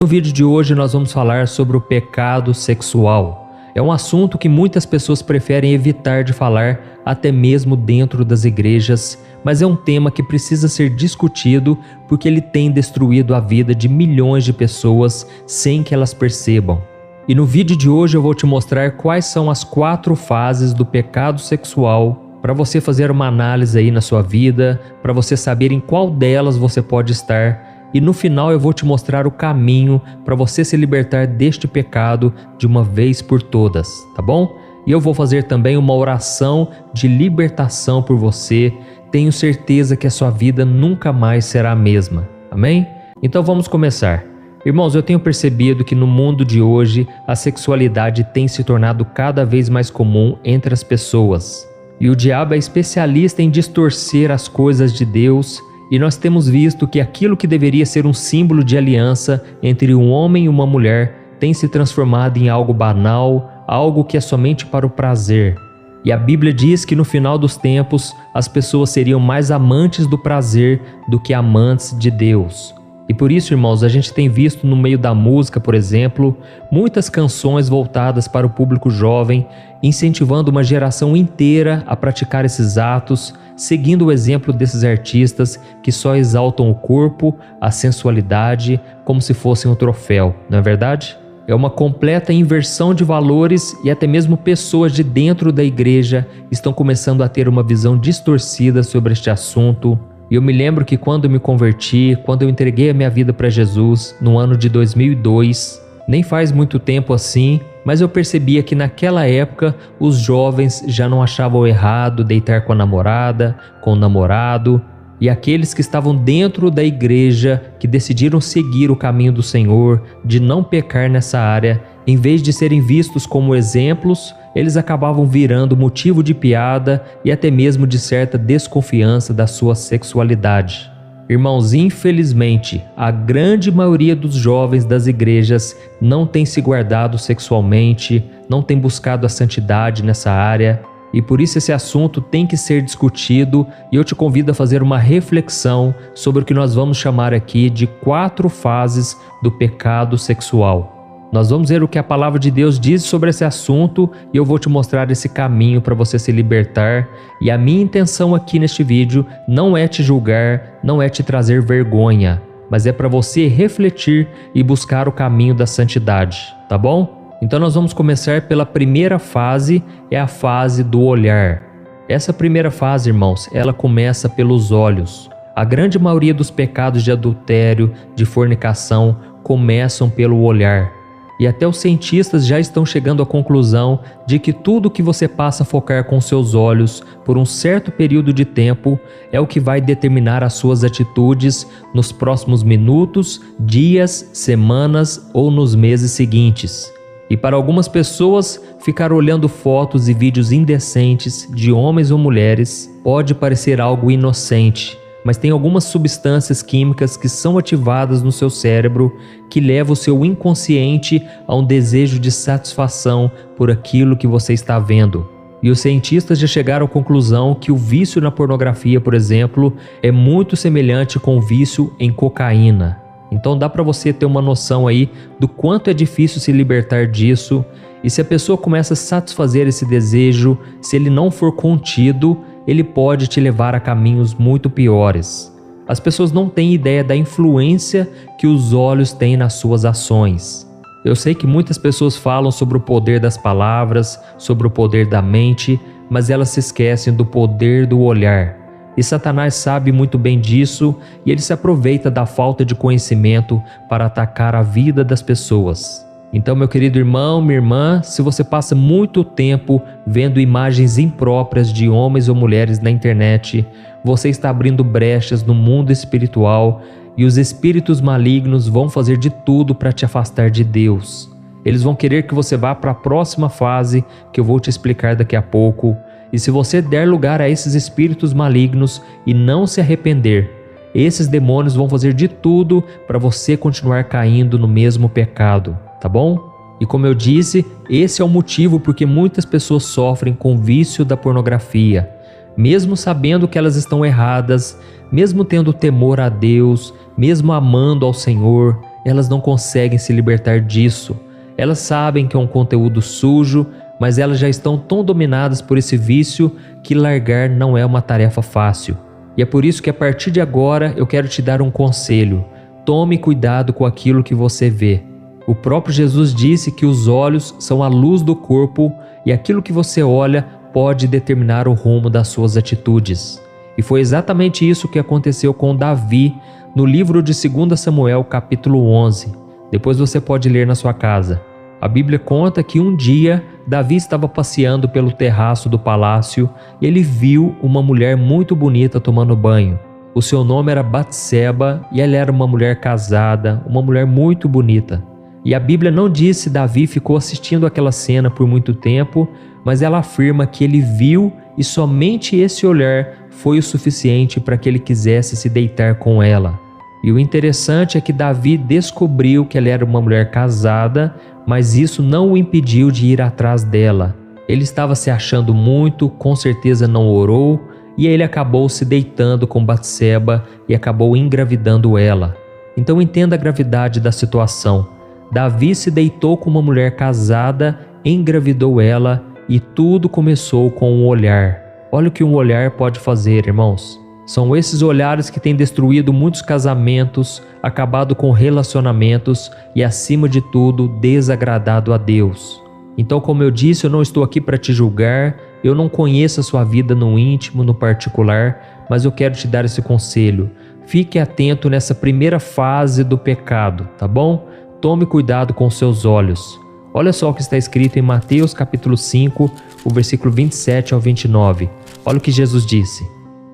No vídeo de hoje nós vamos falar sobre o pecado sexual. É um assunto que muitas pessoas preferem evitar de falar, até mesmo dentro das igrejas, mas é um tema que precisa ser discutido porque ele tem destruído a vida de milhões de pessoas sem que elas percebam. E no vídeo de hoje eu vou te mostrar quais são as 4 fases do pecado sexual para você fazer uma análise aí na sua vida, para você saber em qual delas você pode estar. E no final eu vou te mostrar o caminho para você se libertar deste pecado de uma vez por todas, tá bom? E eu vou fazer também uma oração de libertação por você. Tenho certeza que a sua vida nunca mais será a mesma, amém? Então vamos começar. Irmãos, eu tenho percebido que no mundo de hoje a sexualidade tem se tornado cada vez mais comum entre as pessoas. E o diabo é especialista em distorcer as coisas de Deus. E nós temos visto que aquilo que deveria ser um símbolo de aliança entre um homem e uma mulher tem se transformado em algo banal, algo que é somente para o prazer. E a Bíblia diz que no final dos tempos as pessoas seriam mais amantes do prazer do que amantes de Deus. E por isso, irmãos, a gente tem visto no meio da música, por exemplo, muitas canções voltadas para o público jovem, incentivando uma geração inteira a praticar esses atos, seguindo o exemplo desses artistas que só exaltam o corpo, a sensualidade, como se fossem um troféu, não é verdade? É uma completa inversão de valores e até mesmo pessoas de dentro da igreja estão começando a ter uma visão distorcida sobre este assunto. E eu me lembro que quando eu me converti, quando eu entreguei a minha vida para Jesus, no ano de 2002, nem faz muito tempo assim, mas eu percebia que naquela época os jovens já não achavam errado deitar com a namorada, com o namorado, e aqueles que estavam dentro da igreja, que decidiram seguir o caminho do Senhor, de não pecar nessa área, em vez de serem vistos como exemplos, eles acabavam virando motivo de piada e até mesmo de certa desconfiança da sua sexualidade. Irmãos, infelizmente, a grande maioria dos jovens das igrejas não tem se guardado sexualmente, não tem buscado a santidade nessa área, e por isso esse assunto tem que ser discutido, e eu te convido a fazer uma reflexão sobre o que nós vamos chamar aqui de 4 fases do pecado sexual. Nós vamos ver o que a palavra de Deus diz sobre esse assunto e eu vou te mostrar esse caminho para você se libertar. E a minha intenção aqui neste vídeo não é te julgar, não é te trazer vergonha, mas é para você refletir e buscar o caminho da santidade, tá bom? Então nós vamos começar pela primeira fase, é a fase do olhar. Essa primeira fase, irmãos, ela começa pelos olhos. A grande maioria dos pecados de adultério, de fornicação, começam pelo olhar. E até os cientistas já estão chegando à conclusão de que tudo que você passa a focar com seus olhos por um certo período de tempo é o que vai determinar as suas atitudes nos próximos minutos, dias, semanas ou nos meses seguintes. E para algumas pessoas, ficar olhando fotos e vídeos indecentes de homens ou mulheres pode parecer algo inocente, mas tem algumas substâncias químicas que são ativadas no seu cérebro que levam o seu inconsciente a um desejo de satisfação por aquilo que você está vendo. E os cientistas já chegaram à conclusão que o vício na pornografia, por exemplo, é muito semelhante com o vício em cocaína. Então dá para você ter uma noção aí do quanto é difícil se libertar disso. E se a pessoa começa a satisfazer esse desejo, se ele não for contido, ele pode te levar a caminhos muito piores. As pessoas não têm ideia da influência que os olhos têm nas suas ações. Eu sei que muitas pessoas falam sobre o poder das palavras, sobre o poder da mente, mas elas se esquecem do poder do olhar. E Satanás sabe muito bem disso e ele se aproveita da falta de conhecimento para atacar a vida das pessoas. Então, meu querido irmão, minha irmã, se você passa muito tempo vendo imagens impróprias de homens ou mulheres na internet, você está abrindo brechas no mundo espiritual e os espíritos malignos vão fazer de tudo para te afastar de Deus. Eles vão querer que você vá para a próxima fase que eu vou te explicar daqui a pouco. E se você der lugar a esses espíritos malignos e não se arrepender, esses demônios vão fazer de tudo para você continuar caindo no mesmo pecado. Tá bom? E como eu disse, esse é o motivo porque muitas pessoas sofrem com o vício da pornografia. Mesmo sabendo que elas estão erradas, mesmo tendo temor a Deus, mesmo amando ao Senhor, elas não conseguem se libertar disso. Elas sabem que é um conteúdo sujo, mas elas já estão tão dominadas por esse vício que largar não é uma tarefa fácil. E é por isso que a partir de agora eu quero te dar um conselho. Tome cuidado com aquilo que você vê. O próprio Jesus disse que os olhos são a luz do corpo e aquilo que você olha pode determinar o rumo das suas atitudes. E foi exatamente isso que aconteceu com Davi no livro de 2 Samuel, capítulo 11. Depois você pode ler na sua casa. A Bíblia conta que um dia Davi estava passeando pelo terraço do palácio e ele viu uma mulher muito bonita tomando banho. O seu nome era Batseba e ela era uma mulher casada, uma mulher muito bonita. E a Bíblia não diz se Davi ficou assistindo aquela cena por muito tempo, mas ela afirma que ele viu e somente esse olhar foi o suficiente para que ele quisesse se deitar com ela. E o interessante é que Davi descobriu que ela era uma mulher casada, mas isso não o impediu de ir atrás dela. Ele estava se achando muito, com certeza não orou, e ele acabou se deitando com Batseba e acabou engravidando ela. Então entenda a gravidade da situação. Davi se deitou com uma mulher casada, engravidou ela e tudo começou com um olhar. Olha o que um olhar pode fazer, irmãos. São esses olhares que têm destruído muitos casamentos, acabado com relacionamentos e, acima de tudo, desagradado a Deus. Então, como eu disse, eu não estou aqui para te julgar, eu não conheço a sua vida no íntimo, no particular, mas eu quero te dar esse conselho. Fique atento nessa primeira fase do pecado, tá bom? Tome cuidado com seus olhos. Olha só o que está escrito em Mateus capítulo 5, o versículo 27 ao 29. Olha o que Jesus disse.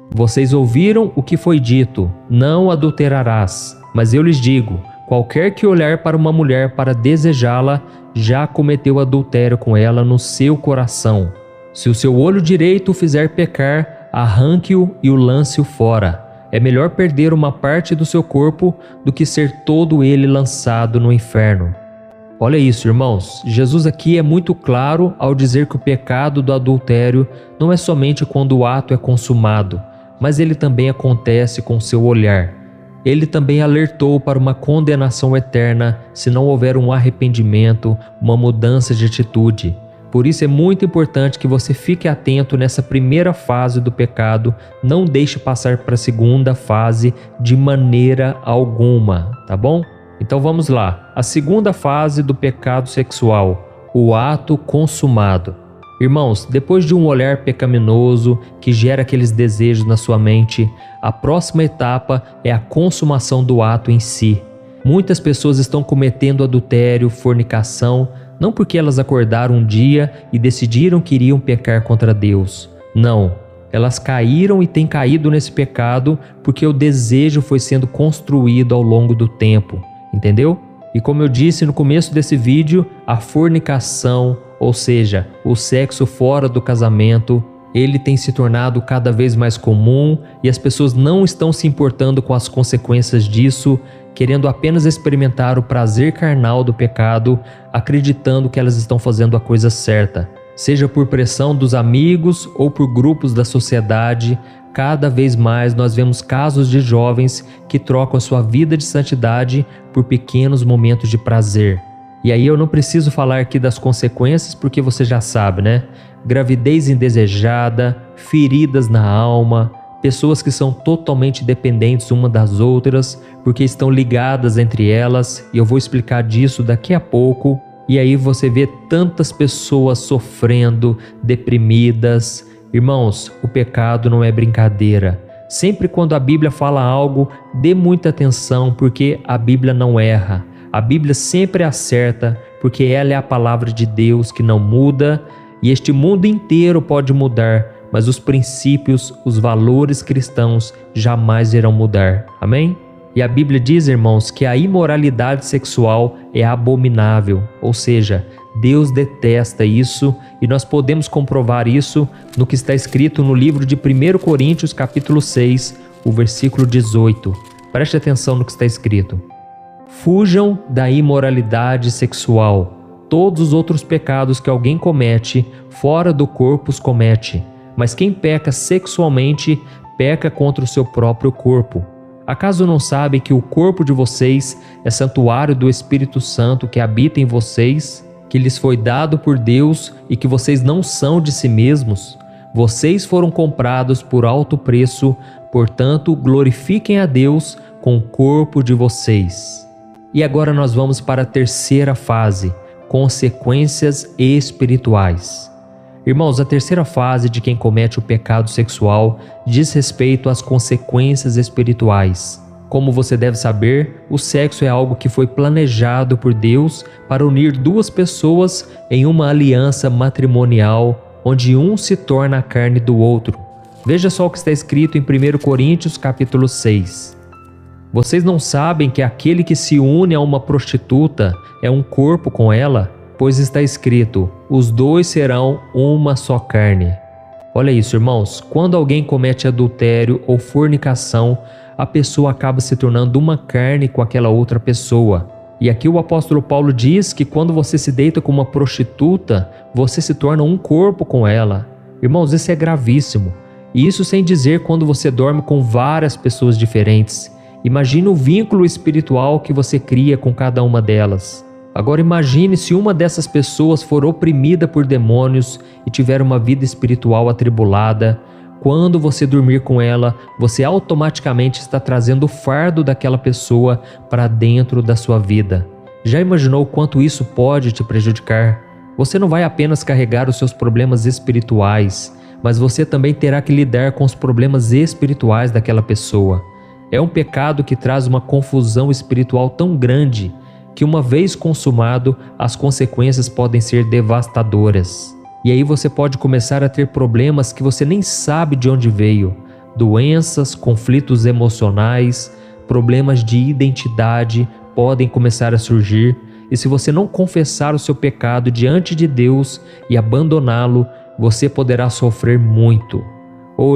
Vocês ouviram o que foi dito, não adulterarás. Mas eu lhes digo, qualquer que olhar para uma mulher para desejá-la, já cometeu adultério com ela no seu coração. Se o seu olho direito o fizer pecar, arranque-o e o lance-o fora. É melhor perder uma parte do seu corpo do que ser todo ele lançado no inferno. Olha isso, irmãos. Jesus aqui é muito claro ao dizer que o pecado do adultério não é somente quando o ato é consumado, mas ele também acontece com seu olhar. Ele também alertou para uma condenação eterna se não houver um arrependimento, uma mudança de atitude. Por isso é muito importante que você fique atento nessa primeira fase do pecado, não deixe passar para a segunda fase de maneira alguma, tá bom? Então vamos lá, a segunda fase do pecado sexual, o ato consumado. Irmãos, depois de um olhar pecaminoso que gera aqueles desejos na sua mente, a próxima etapa é a consumação do ato em si. Muitas pessoas estão cometendo adultério, fornicação, não porque elas acordaram um dia e decidiram que iriam pecar contra Deus. Não, elas caíram e têm caído nesse pecado porque o desejo foi sendo construído ao longo do tempo, entendeu? E como eu disse no começo desse vídeo, a fornicação, ou seja, o sexo fora do casamento, ele tem se tornado cada vez mais comum e as pessoas não estão se importando com as consequências disso, querendo apenas experimentar o prazer carnal do pecado, acreditando que elas estão fazendo a coisa certa. Seja por pressão dos amigos ou por grupos da sociedade, cada vez mais nós vemos casos de jovens que trocam a sua vida de santidade por pequenos momentos de prazer. E aí eu não preciso falar aqui das consequências porque você já sabe, né? Gravidez indesejada, feridas na alma, pessoas que são totalmente dependentes uma das outras porque estão ligadas entre elas, e eu vou explicar disso daqui a pouco. E aí você vê tantas pessoas sofrendo, deprimidas. Irmãos, o pecado não é brincadeira. Sempre quando a Bíblia fala algo, dê muita atenção porque a Bíblia não erra. A Bíblia sempre acerta porque ela é a palavra de Deus que não muda, e este mundo inteiro pode mudar, mas os princípios, os valores cristãos jamais irão mudar. Amém? E a Bíblia diz, irmãos, que a imoralidade sexual é abominável, ou seja, Deus detesta isso, e nós podemos comprovar isso no que está escrito no livro de 1 Coríntios capítulo 6, o versículo 18. Preste atenção no que está escrito. Fujam da imoralidade sexual. Todos os outros pecados que alguém comete, fora do corpo os comete, mas quem peca sexualmente, peca contra o seu próprio corpo. Acaso não sabem que o corpo de vocês é santuário do Espírito Santo que habita em vocês, que lhes foi dado por Deus e que vocês não são de si mesmos? Vocês foram comprados por alto preço, portanto, glorifiquem a Deus com o corpo de vocês. E agora nós vamos para a terceira fase, consequências espirituais. Irmãos, a terceira fase de quem comete o pecado sexual diz respeito às consequências espirituais. Como você deve saber, o sexo é algo que foi planejado por Deus para unir duas pessoas em uma aliança matrimonial, onde um se torna a carne do outro. Veja só o que está escrito em 1 Coríntios capítulo 6. Vocês não sabem que aquele que se une a uma prostituta é um corpo com ela? Pois está escrito, os dois serão uma só carne. Olha isso, irmãos, quando alguém comete adultério ou fornicação, a pessoa acaba se tornando uma carne com aquela outra pessoa. E aqui o apóstolo Paulo diz que quando você se deita com uma prostituta, você se torna um corpo com ela. Irmãos, isso é gravíssimo. E isso sem dizer quando você dorme com várias pessoas diferentes. Imagine o vínculo espiritual que você cria com cada uma delas. Agora imagine se uma dessas pessoas for oprimida por demônios e tiver uma vida espiritual atribulada. Quando você dormir com ela, você automaticamente está trazendo o fardo daquela pessoa para dentro da sua vida. Já imaginou quanto isso pode te prejudicar? Você não vai apenas carregar os seus problemas espirituais, mas você também terá que lidar com os problemas espirituais daquela pessoa. É um pecado que traz uma confusão espiritual tão grande que uma vez consumado, as consequências podem ser devastadoras. E aí você pode começar a ter problemas que você nem sabe de onde veio. Doenças, conflitos emocionais, problemas de identidade podem começar a surgir. E se você não confessar o seu pecado diante de Deus e abandoná-lo, você poderá sofrer muito.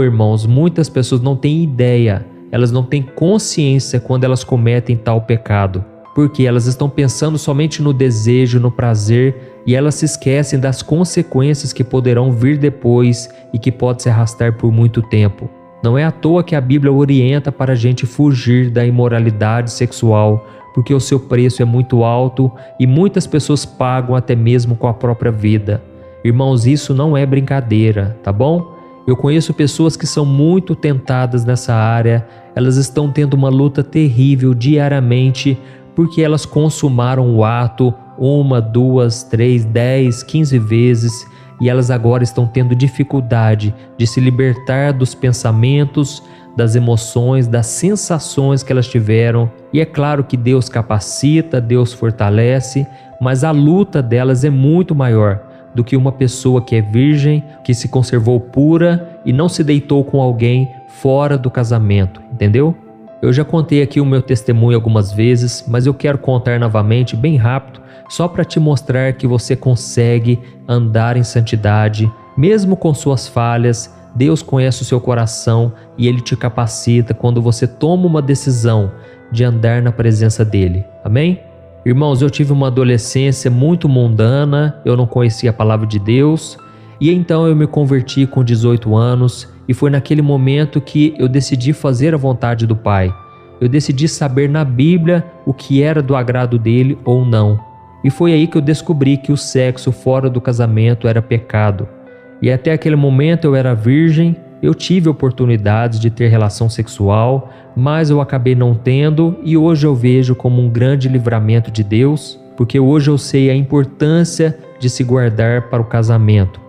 Irmãos, muitas pessoas não têm ideia, elas não têm consciência quando elas cometem tal pecado. Porque elas estão pensando somente no desejo, no prazer, e elas se esquecem das consequências que poderão vir depois e que pode se arrastar por muito tempo. Não é à toa que a Bíblia orienta para a gente fugir da imoralidade sexual, porque o seu preço é muito alto e muitas pessoas pagam até mesmo com a própria vida. Irmãos, isso não é brincadeira, tá bom? Eu conheço pessoas que são muito tentadas nessa área, elas estão tendo uma luta terrível diariamente, porque elas consumaram o ato 1, 2, 3, 10, 15 vezes e elas agora estão tendo dificuldade de se libertar dos pensamentos, das emoções, das sensações que elas tiveram. E é claro que Deus capacita, Deus fortalece, mas a luta delas é muito maior do que uma pessoa que é virgem, que se conservou pura e não se deitou com alguém fora do casamento, entendeu? Eu já contei aqui o meu testemunho algumas vezes, mas eu quero contar novamente bem rápido, só para te mostrar que você consegue andar em santidade, mesmo com suas falhas. Deus conhece o seu coração e Ele te capacita quando você toma uma decisão de andar na presença dEle. Amém? Irmãos, eu tive uma adolescência muito mundana, eu não conhecia a palavra de Deus, e então eu me converti com 18 anos, e foi naquele momento que eu decidi fazer a vontade do Pai. Eu decidi saber na Bíblia o que era do agrado dele ou não. E foi aí que eu descobri que o sexo fora do casamento era pecado. E até aquele momento eu era virgem, eu tive oportunidades de ter relação sexual, mas eu acabei não tendo, e hoje eu vejo como um grande livramento de Deus, porque hoje eu sei a importância de se guardar para o casamento.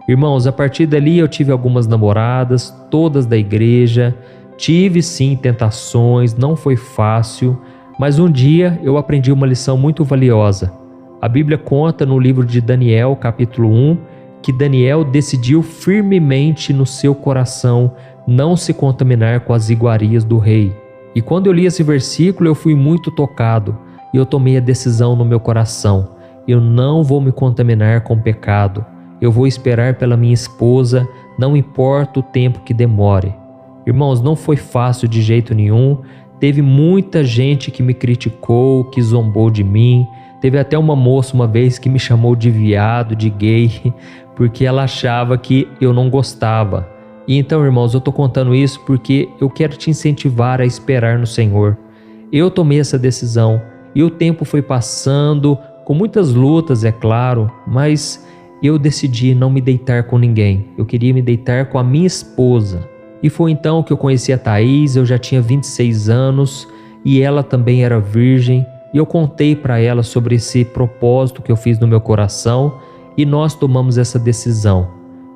Irmãos, a partir dali eu tive algumas namoradas, todas da igreja, tive sim tentações, não foi fácil, mas um dia eu aprendi uma lição muito valiosa. A Bíblia conta no livro de Daniel, capítulo 1, que Daniel decidiu firmemente no seu coração não se contaminar com as iguarias do rei. E quando eu li esse versículo eu fui muito tocado e eu tomei a decisão no meu coração: eu não vou me contaminar com pecado. Eu vou esperar pela minha esposa, não importa o tempo que demore. Irmãos, não foi fácil de jeito nenhum. Teve muita gente que me criticou, que zombou de mim. Teve até uma moça uma vez que me chamou de viado, de gay, porque ela achava que eu não gostava. E então, irmãos, eu estou contando isso porque eu quero te incentivar a esperar no Senhor. Eu tomei essa decisão e o tempo foi passando, com muitas lutas, é claro, mas eu decidi não me deitar com ninguém. Eu queria me deitar com a minha esposa. E foi então que eu conheci a Thaís, eu já tinha 26 anos e ela também era virgem. E eu contei para ela sobre esse propósito que eu fiz no meu coração e nós tomamos essa decisão.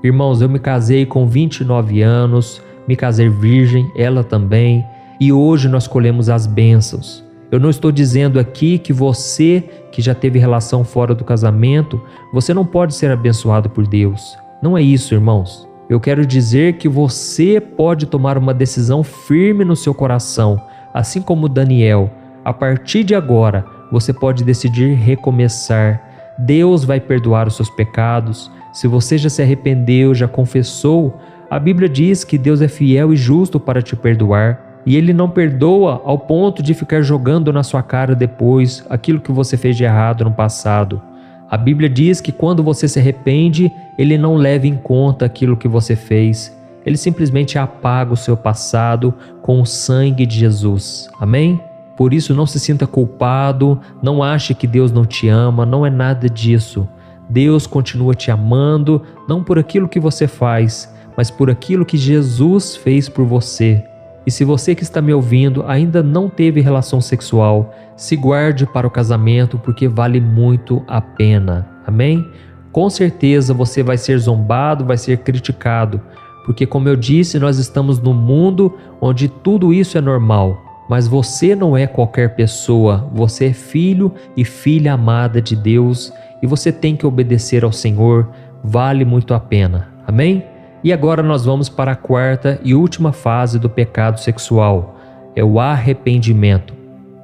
Irmãos, eu me casei com 29 anos, me casei virgem, ela também, e hoje nós colhemos as bênçãos. Eu não estou dizendo aqui que você que já teve relação fora do casamento, você não pode ser abençoado por Deus. Não é isso, irmãos. Eu quero dizer que você pode tomar uma decisão firme no seu coração, assim como Daniel. A partir de agora, você pode decidir recomeçar. Deus vai perdoar os seus pecados. Se você já se arrependeu, já confessou, a Bíblia diz que Deus é fiel e justo para te perdoar. E Ele não perdoa ao ponto de ficar jogando na sua cara depois aquilo que você fez de errado no passado. A Bíblia diz que quando você se arrepende, Ele não leva em conta aquilo que você fez. Ele simplesmente apaga o seu passado com o sangue de Jesus. Amém? Por isso, não se sinta culpado, não ache que Deus não te ama, não é nada disso. Deus continua te amando, não por aquilo que você faz, mas por aquilo que Jesus fez por você. E se você que está me ouvindo ainda não teve relação sexual, se guarde para o casamento porque vale muito a pena. Amém? Com certeza você vai ser zombado, vai ser criticado, porque como eu disse, nós estamos num mundo onde tudo isso é normal. Mas você não é qualquer pessoa, você é filho e filha amada de Deus e você tem que obedecer ao Senhor, vale muito a pena. Amém? E agora nós vamos para a quarta e última fase do pecado sexual, é o arrependimento.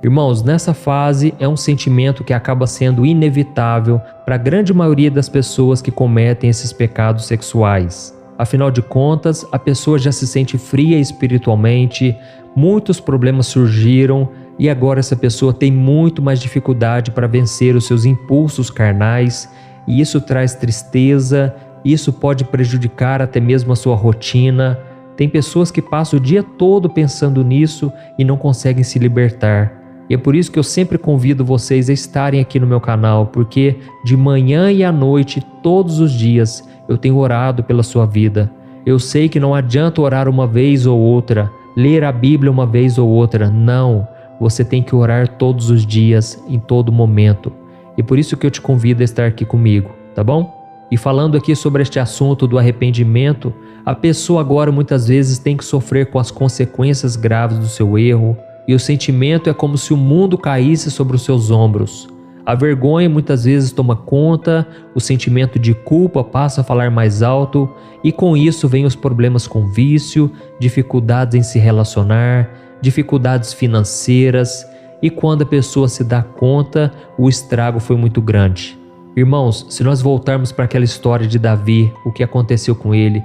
Irmãos, nessa fase é um sentimento que acaba sendo inevitável para a grande maioria das pessoas que cometem esses pecados sexuais. Afinal de contas, a pessoa já se sente fria espiritualmente, muitos problemas surgiram e agora essa pessoa tem muito mais dificuldade para vencer os seus impulsos carnais e isso traz tristeza, isso pode prejudicar até mesmo a sua rotina. Tem pessoas que passam o dia todo pensando nisso e não conseguem se libertar. E é por isso que eu sempre convido vocês a estarem aqui no meu canal, porque de manhã e à noite, todos os dias, eu tenho orado pela sua vida. Eu sei que não adianta orar uma vez ou outra, ler a Bíblia uma vez ou outra, não. Você tem que orar todos os dias, em todo momento. E por isso que eu te convido a estar aqui comigo, tá bom? E falando aqui sobre este assunto do arrependimento, a pessoa agora muitas vezes tem que sofrer com as consequências graves do seu erro, e o sentimento é como se o mundo caísse sobre os seus ombros. A vergonha muitas vezes toma conta, o sentimento de culpa passa a falar mais alto, e com isso vem os problemas com vício, dificuldades em se relacionar, dificuldades financeiras, e quando a pessoa se dá conta, o estrago foi muito grande. Irmãos, se nós voltarmos para aquela história de Davi, o que aconteceu com ele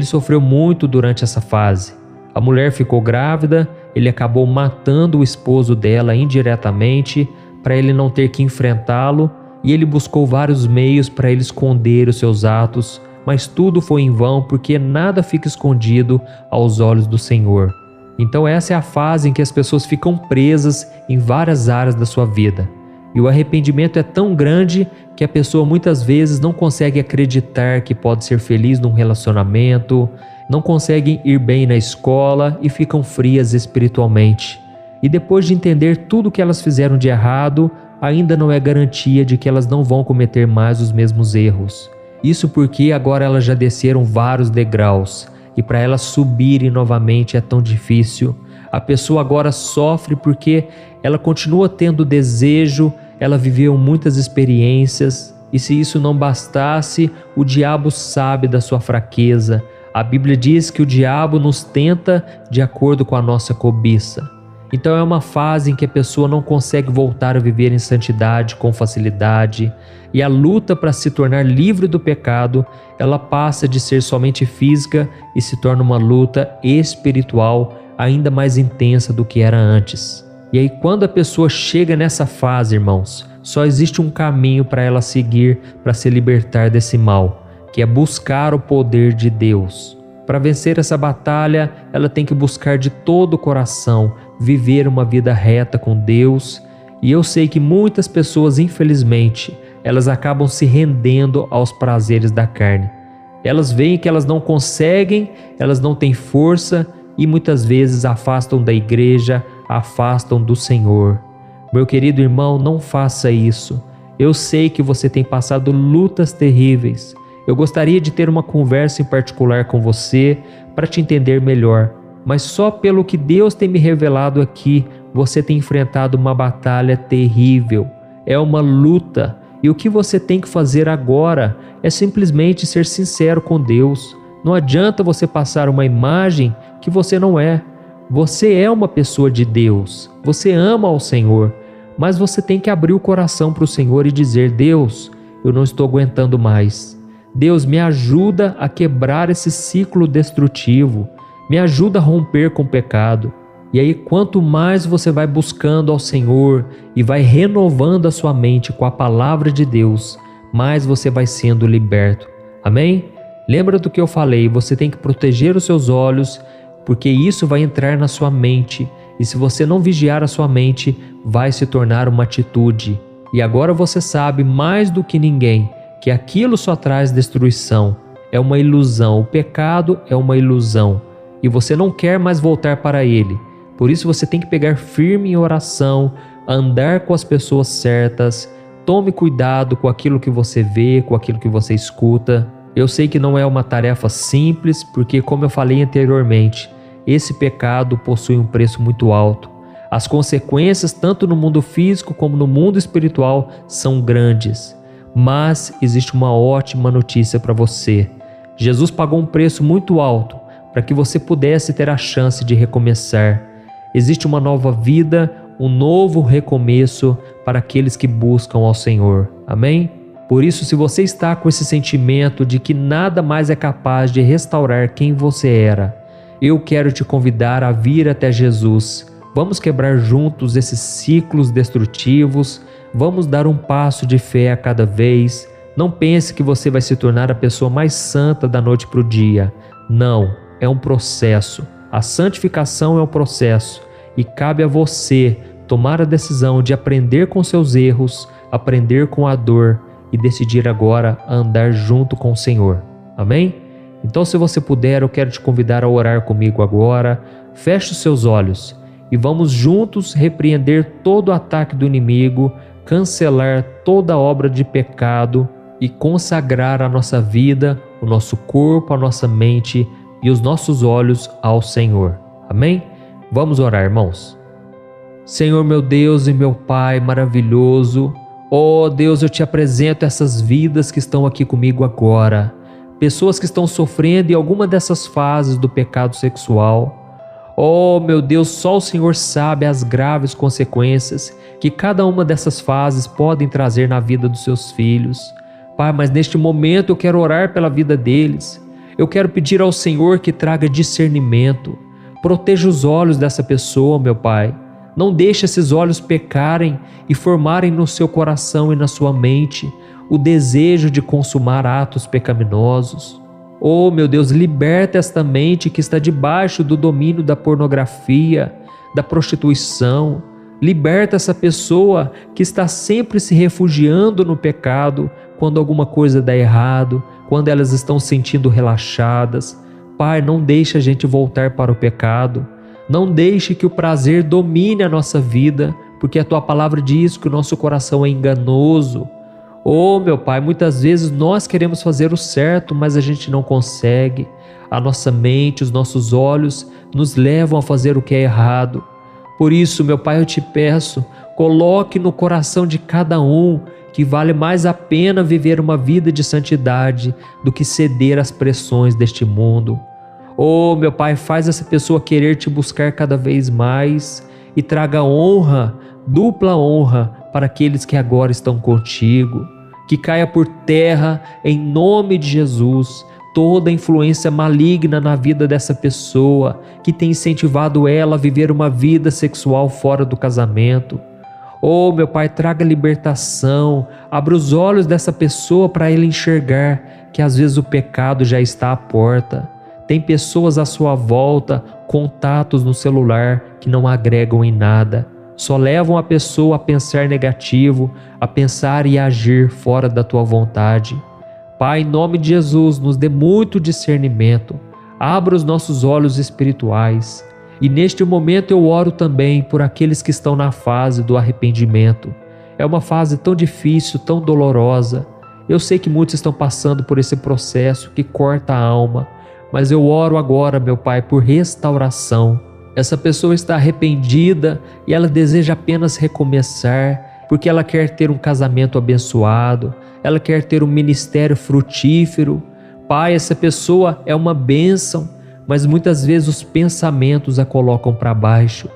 sofreu muito durante essa fase. A mulher ficou grávida, ele acabou matando o esposo dela indiretamente para ele não ter que enfrentá-lo e ele buscou vários meios para ele esconder os seus atos, mas tudo foi em vão porque nada fica escondido aos olhos do Senhor. Então essa é a fase em que as pessoas ficam presas em várias áreas da sua vida. E o arrependimento é tão grande que a pessoa muitas vezes não consegue acreditar que pode ser feliz num relacionamento, não conseguem ir bem na escola e ficam frias espiritualmente. E depois de entender tudo que elas fizeram de errado, ainda não é garantia de que elas não vão cometer mais os mesmos erros. Isso porque agora elas já desceram vários degraus e para elas subirem novamente é tão difícil. A pessoa agora sofre porque ela continua tendo desejo, ela viveu muitas experiências e se isso não bastasse, o diabo sabe da sua fraqueza. A Bíblia diz que o diabo nos tenta de acordo com a nossa cobiça. Então é uma fase em que a pessoa não consegue voltar a viver em santidade com facilidade e a luta para se tornar livre do pecado, ela passa de ser somente física e se torna uma luta espiritual ainda mais intensa do que era antes. E aí quando a pessoa chega nessa fase, irmãos, só existe um caminho para ela seguir para se libertar desse mal, que é buscar o poder de Deus. Para vencer essa batalha, ela tem que buscar de todo o coração viver uma vida reta com Deus. E eu sei que muitas pessoas, infelizmente, elas acabam se rendendo aos prazeres da carne. Elas veem que elas não conseguem, elas não têm força e muitas vezes afastam da igreja, afastam do Senhor. Meu querido irmão, não faça isso. Eu sei que você tem passado lutas terríveis. Eu gostaria de ter uma conversa em particular com você para te entender melhor, mas só pelo que Deus tem me revelado aqui, você tem enfrentado uma batalha terrível. É uma luta. E o que você tem que fazer agora é simplesmente ser sincero com Deus. Não adianta você passar uma imagem que você não é. Você é uma pessoa de Deus. Você ama ao Senhor. Mas você tem que abrir o coração para o Senhor e dizer: Deus, eu não estou aguentando mais. Deus, me ajuda a quebrar esse ciclo destrutivo. Me ajuda a romper com o pecado. E aí, quanto mais você vai buscando ao Senhor e vai renovando a sua mente com a palavra de Deus, mais você vai sendo liberto. Amém? Lembra do que eu falei, você tem que proteger os seus olhos, porque isso vai entrar na sua mente. E se você não vigiar a sua mente, vai se tornar uma atitude. E agora você sabe mais do que ninguém que aquilo só traz destruição. É uma ilusão, o pecado é uma ilusão. E você não quer mais voltar para ele. Por isso você tem que pegar firme em oração, andar com as pessoas certas, tome cuidado com aquilo que você vê, com aquilo que você escuta. Eu sei que não é uma tarefa simples, porque como eu falei anteriormente, esse pecado possui um preço muito alto. As consequências, tanto no mundo físico como no mundo espiritual, são grandes. Mas existe uma ótima notícia para você. Jesus pagou um preço muito alto para que você pudesse ter a chance de recomeçar. Existe uma nova vida, um novo recomeço para aqueles que buscam ao Senhor. Amém? Por isso, se você está com esse sentimento de que nada mais é capaz de restaurar quem você era, eu quero te convidar a vir até Jesus. Vamos quebrar juntos esses ciclos destrutivos, vamos dar um passo de fé a cada vez. Não pense que você vai se tornar a pessoa mais santa da noite para o dia. Não, é um processo. A santificação é um processo e cabe a você tomar a decisão de aprender com seus erros, aprender com a dor e decidir agora andar junto com o Senhor. Amém? Então, se você puder, eu quero te convidar a orar comigo agora. Feche os seus olhos e vamos juntos repreender todo o ataque do inimigo, cancelar toda obra de pecado e consagrar a nossa vida, o nosso corpo, a nossa mente e os nossos olhos ao Senhor. Amém? Vamos orar, irmãos. Senhor, meu Deus e meu Pai maravilhoso, ó Deus, eu te apresento essas vidas que estão aqui comigo agora. Pessoas que estão sofrendo em alguma dessas fases do pecado sexual. Ó meu Deus, só o Senhor sabe as graves consequências que cada uma dessas fases podem trazer na vida dos seus filhos. Pai, mas neste momento eu quero orar pela vida deles. Eu quero pedir ao Senhor que traga discernimento. Proteja os olhos dessa pessoa, meu Pai. Não deixe esses olhos pecarem e formarem no seu coração e na sua mente o desejo de consumar atos pecaminosos. Oh, meu Deus, liberta esta mente que está debaixo do domínio da pornografia, da prostituição. Liberta essa pessoa que está sempre se refugiando no pecado quando alguma coisa dá errado, quando elas estão se sentindo relaxadas. Pai, não deixe a gente voltar para o pecado. Não deixe que o prazer domine a nossa vida, porque a Tua palavra diz que o nosso coração é enganoso. Oh, meu Pai, muitas vezes nós queremos fazer o certo, mas a gente não consegue. A nossa mente, os nossos olhos nos levam a fazer o que é errado. Por isso, meu Pai, eu te peço, coloque no coração de cada um que vale mais a pena viver uma vida de santidade do que ceder às pressões deste mundo. Oh, meu Pai, faz essa pessoa querer te buscar cada vez mais e traga honra, dupla honra para aqueles que agora estão contigo. Que caia por terra, em nome de Jesus, toda influência maligna na vida dessa pessoa que tem incentivado ela a viver uma vida sexual fora do casamento. Oh, meu Pai, traga libertação, abra os olhos dessa pessoa para ele enxergar que às vezes o pecado já está à porta. Tem pessoas à sua volta, contatos no celular que não agregam em nada, só levam a pessoa a pensar negativo, a pensar e agir fora da tua vontade. Pai, em nome de Jesus, nos dê muito discernimento, abra os nossos olhos espirituais. E neste momento eu oro também por aqueles que estão na fase do arrependimento. É uma fase tão difícil, tão dolorosa. Eu sei que muitos estão passando por esse processo que corta a alma, mas eu oro agora, meu Pai, por restauração. Essa pessoa está arrependida e ela deseja apenas recomeçar, porque ela quer ter um casamento abençoado, ela quer ter um ministério frutífero. Pai, essa pessoa é uma bênção, mas muitas vezes os pensamentos a colocam para baixo.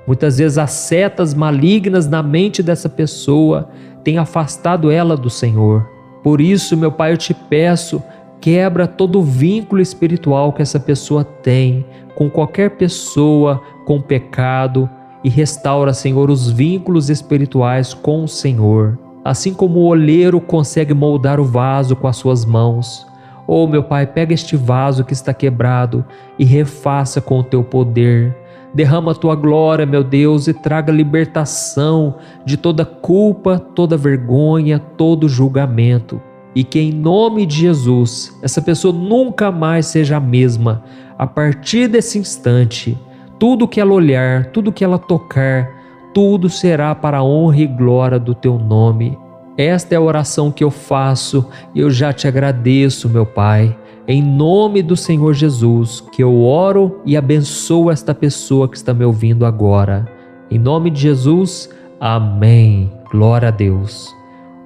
Muitas vezes as setas malignas na mente dessa pessoa têm afastado ela do Senhor. Por isso, meu Pai, eu te peço, quebra todo o vínculo espiritual que essa pessoa tem com qualquer pessoa, com o pecado, e restaura, Senhor, os vínculos espirituais com o Senhor. Assim como o oleiro consegue moldar o vaso com as suas mãos, oh, meu Pai, pega este vaso que está quebrado e refaça com o teu poder. Derrama a tua glória, meu Deus, e traga libertação de toda culpa, toda vergonha, todo julgamento. E que em nome de Jesus, essa pessoa nunca mais seja a mesma. A partir desse instante, tudo que ela olhar, tudo que ela tocar, tudo será para a honra e glória do teu nome. Esta é a oração que eu faço e eu já te agradeço, meu Pai. Em nome do Senhor Jesus, que eu oro e abençoo esta pessoa que está me ouvindo agora. Em nome de Jesus, amém. Glória a Deus.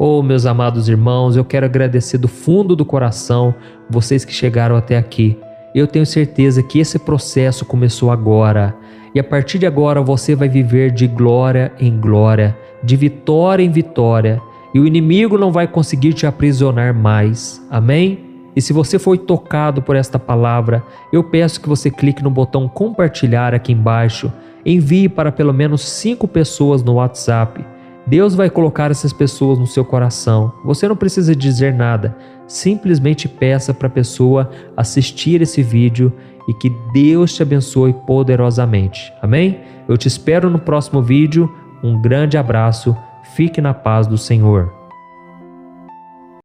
Oh, meus amados irmãos, eu quero agradecer do fundo do coração vocês que chegaram até aqui. Eu tenho certeza que esse processo começou agora. E a partir de agora você vai viver de glória em glória, de vitória em vitória. E o inimigo não vai conseguir te aprisionar mais. Amém? E se você foi tocado por esta palavra, eu peço que você clique no botão compartilhar aqui embaixo. Envie para pelo menos 5 pessoas no WhatsApp. Deus vai colocar essas pessoas no seu coração. Você não precisa dizer nada. Simplesmente peça para a pessoa assistir esse vídeo e que Deus te abençoe poderosamente. Amém? Eu te espero no próximo vídeo. Um grande abraço. Fique na paz do Senhor.